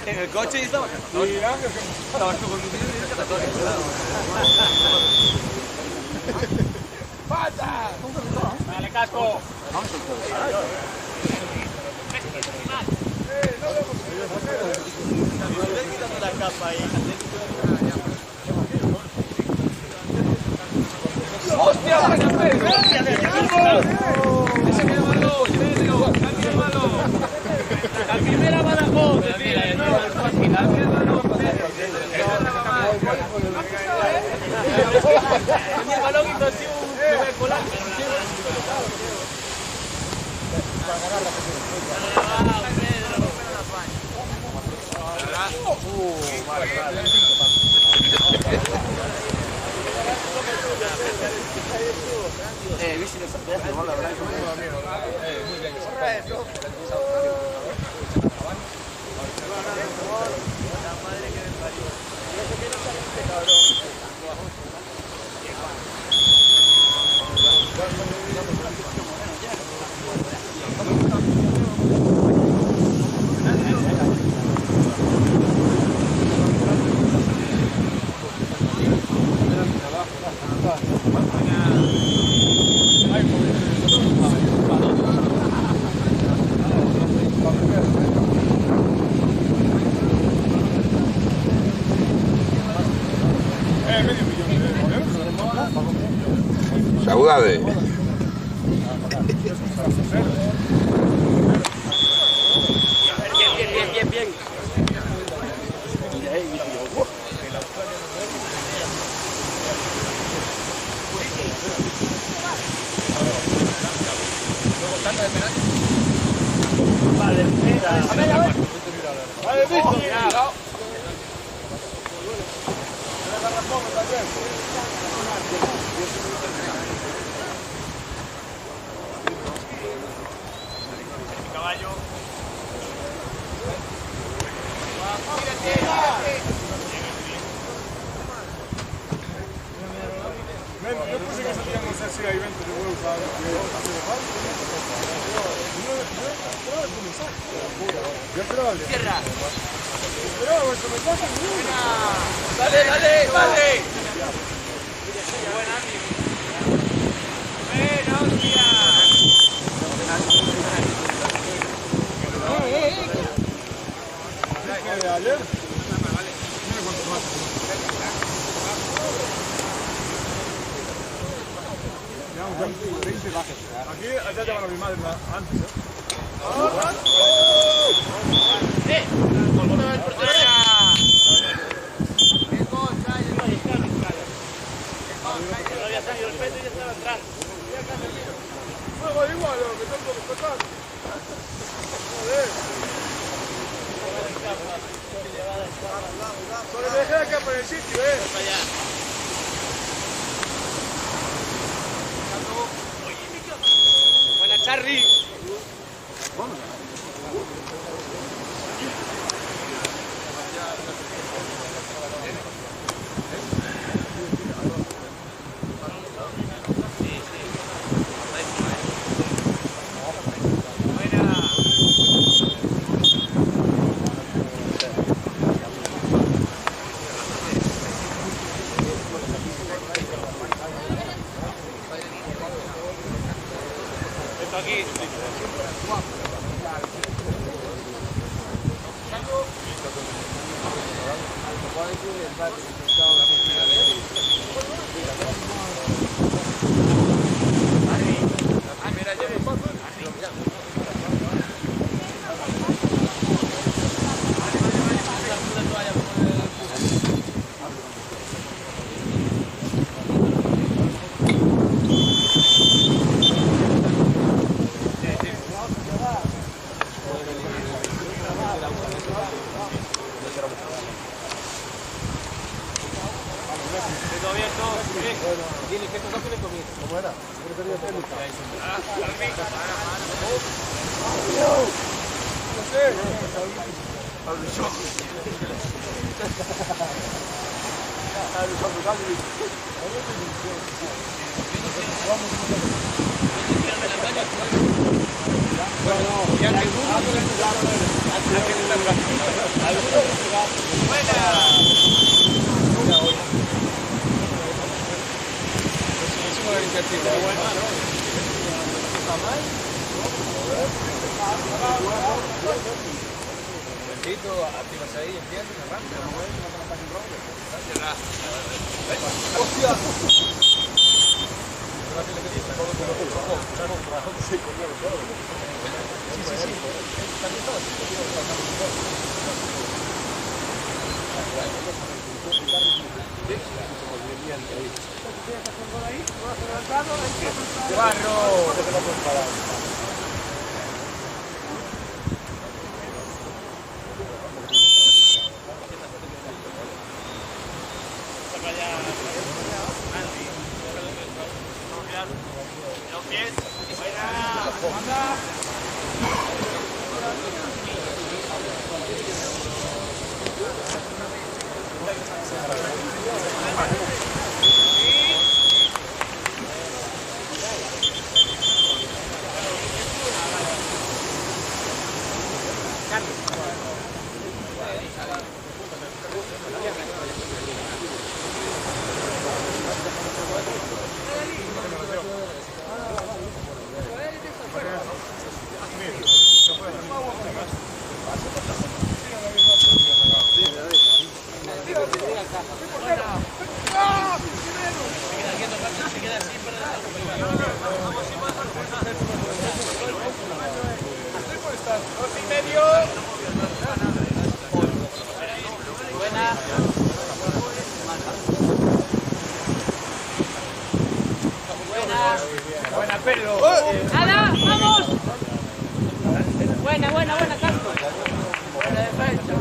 En el coche y estaba acá. Estabas tú conduciendo y dices que te ¡Pata! ¡Dale, casco! Vamos quitando la capa ahí. ¡Hostia! ¡Ese que malo! ¡Cámbiamelo! La primera Badajoz, al final que el balón hizo así un primer volante. ¿Viste los atrás de bola blanca? Muy bien. Saudade. Bien. Vale, vale, visto. Caballo. Yo puse que salíamos así a eventos de huevos a ver qué... Cierra. Dale. Buena, hostia. Aquí allá llevan a mi madre antes, Había salido el pecho y ya estaba entrando. Juego igual, lo que tengo que tocar. Joder. Solo me dejé acá por el sitio, Buena, Charlie. Aquí. Dile que esto no tiene comida. ¿Cómo era? Secretaría técnica. No sé. Activas ahí, empiezas, ¡Ada, vamos! Buena, Castro. Buena defensa.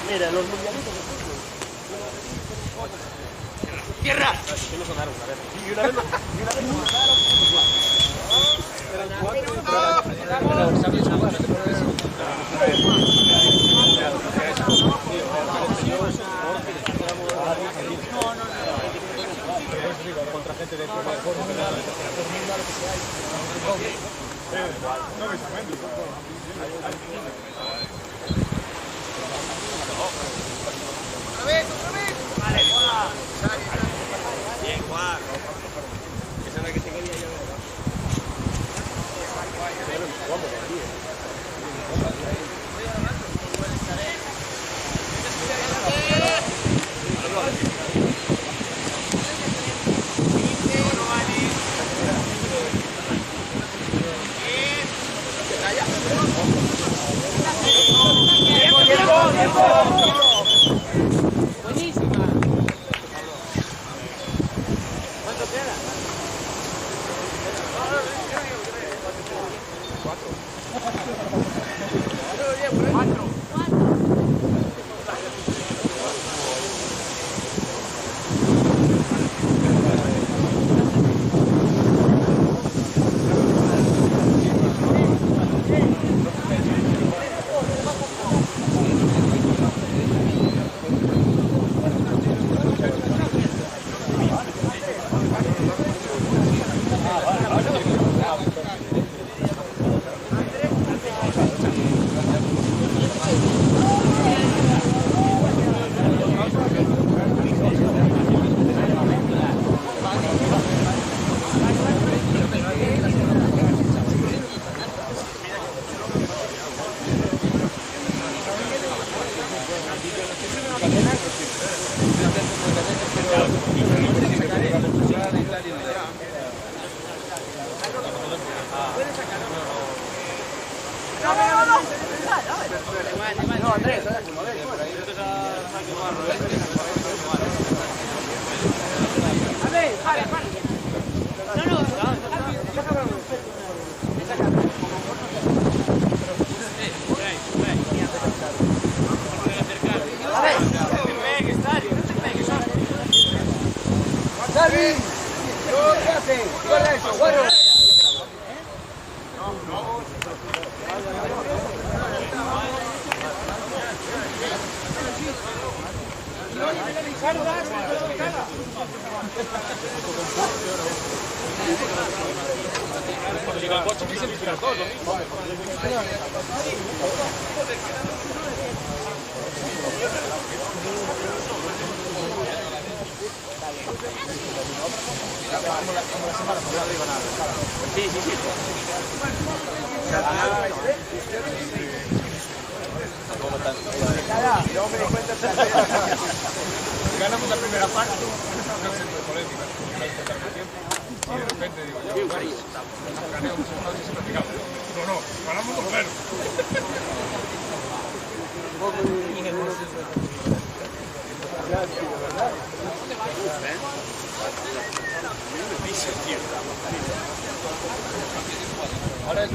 Mira, los mundialitos de fútbol. ¡Tierra! Que no sonaron, a ver. Y una vez no sonaron. Eran cuatro. ¿Sabes jugar? Contra gente de primer foro. No me sorprende. ¡Otra vez! ¡Vale, Juan! Bien, Juan. Esa es la que se quería yo. Buenísima. ¿Cuánto queda? Cuatro. No, Andrés, Darwin, ¿qué hace? Guarda eso, guarda. Yo me di cuenta ganamos la primera parte, no sé, polémica, y de repente digo yo, ganamos y se practicamos. No, ganamos 2-0. Ahora es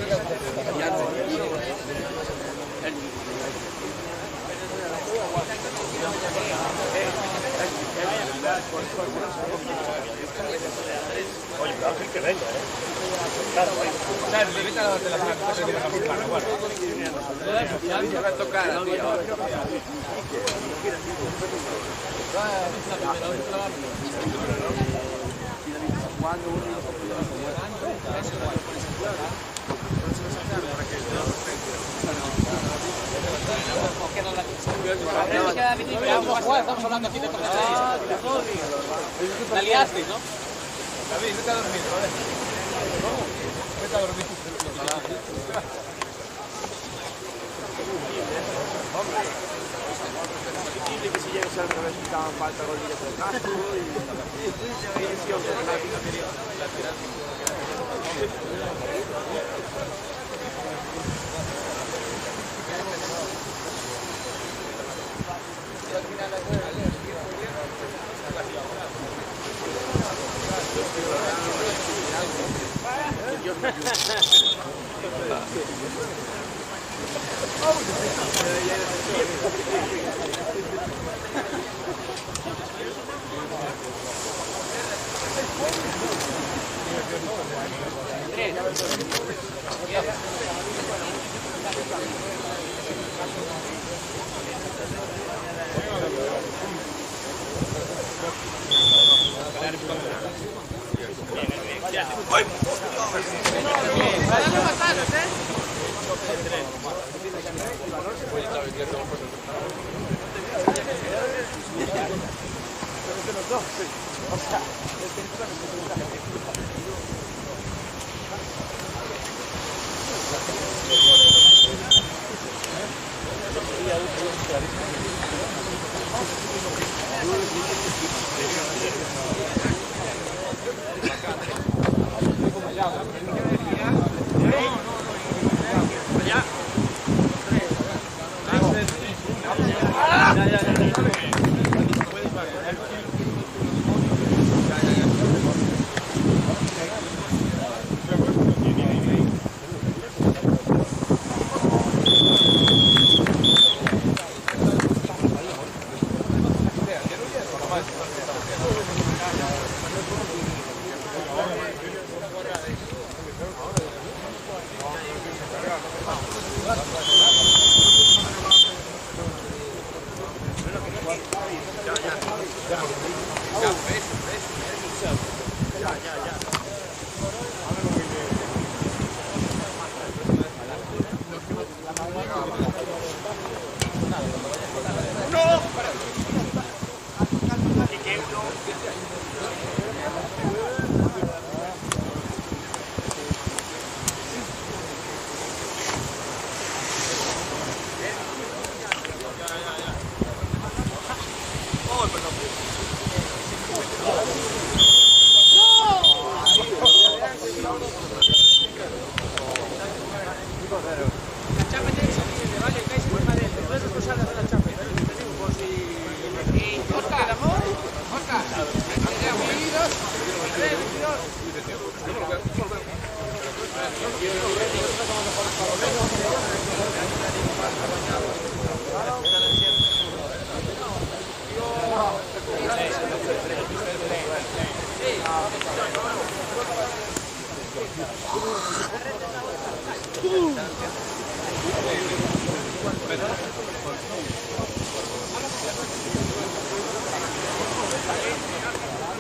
oye, pero Ángel que venga, claro, o sea, le evita de las manos, se viene a la bueno. Ya va a tocar, tío. Estamos hablando aquí de la liaste, ¿no? David, vete a dormir, ¿vale? Vete a dormir. Que si llegas al revés estaban falta rodillas por el casco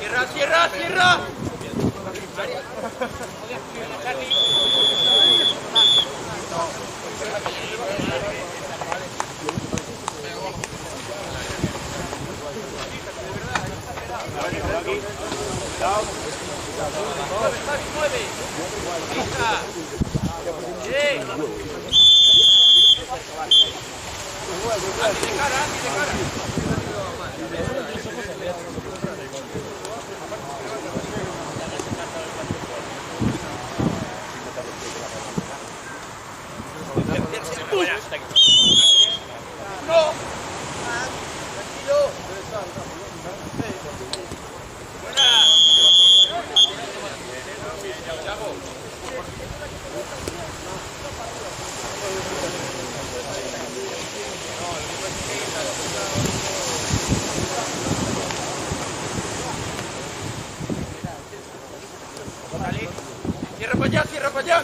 Cierra, cierra, cierra. Mueve. Fija. Sí. Andy de cara, Andy de cara. No. Tranquilo. Cierra para allá, cierra para allá.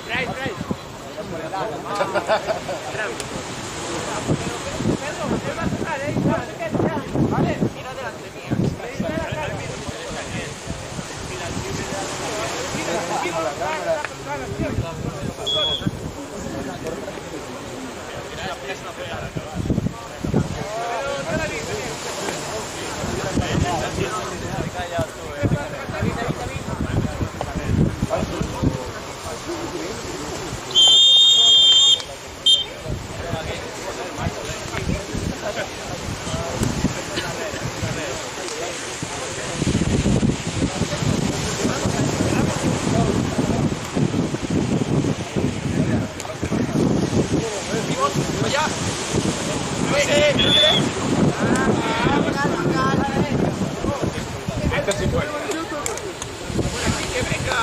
Trae, trae. Vale, mira delante mía. Allá. Este sí fue. Que brinca.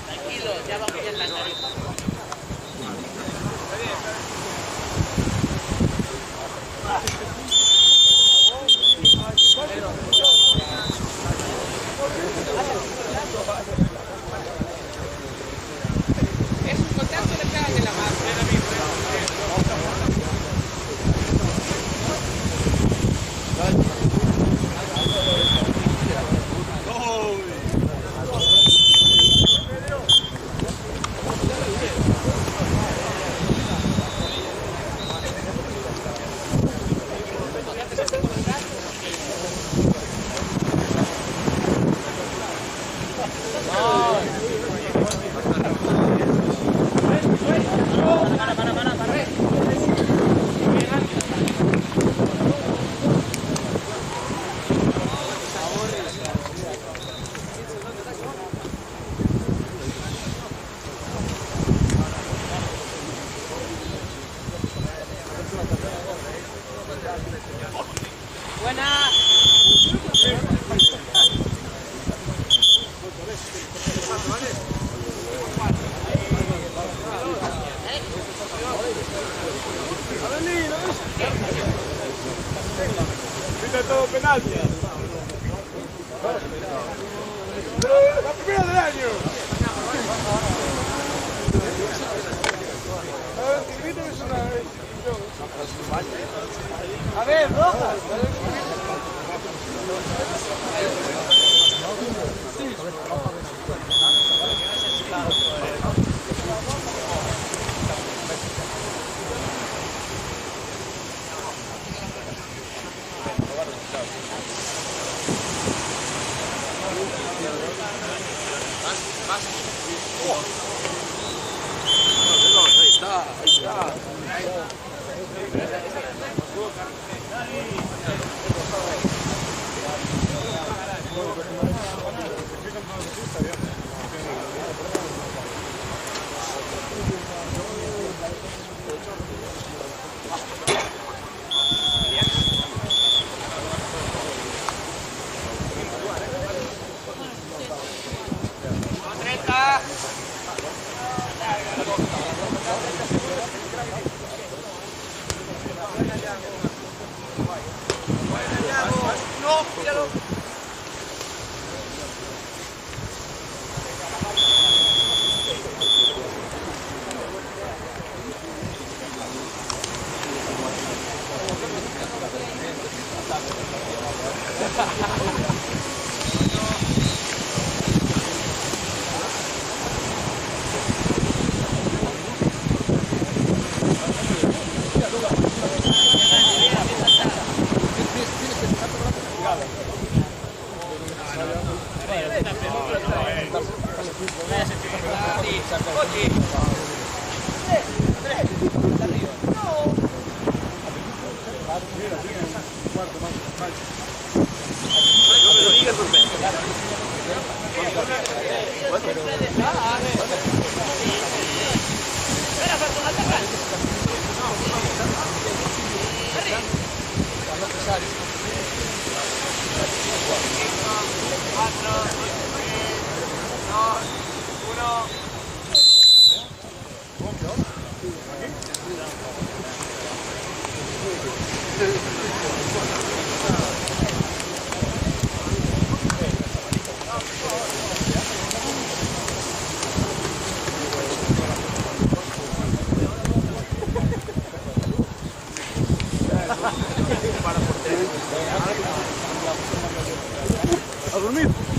Tranquilo, ya vamos bien la tarifa. Es un contacto le pegan en la mano. Pita todo penalti. La primera del año. A ver, roja. A dormir.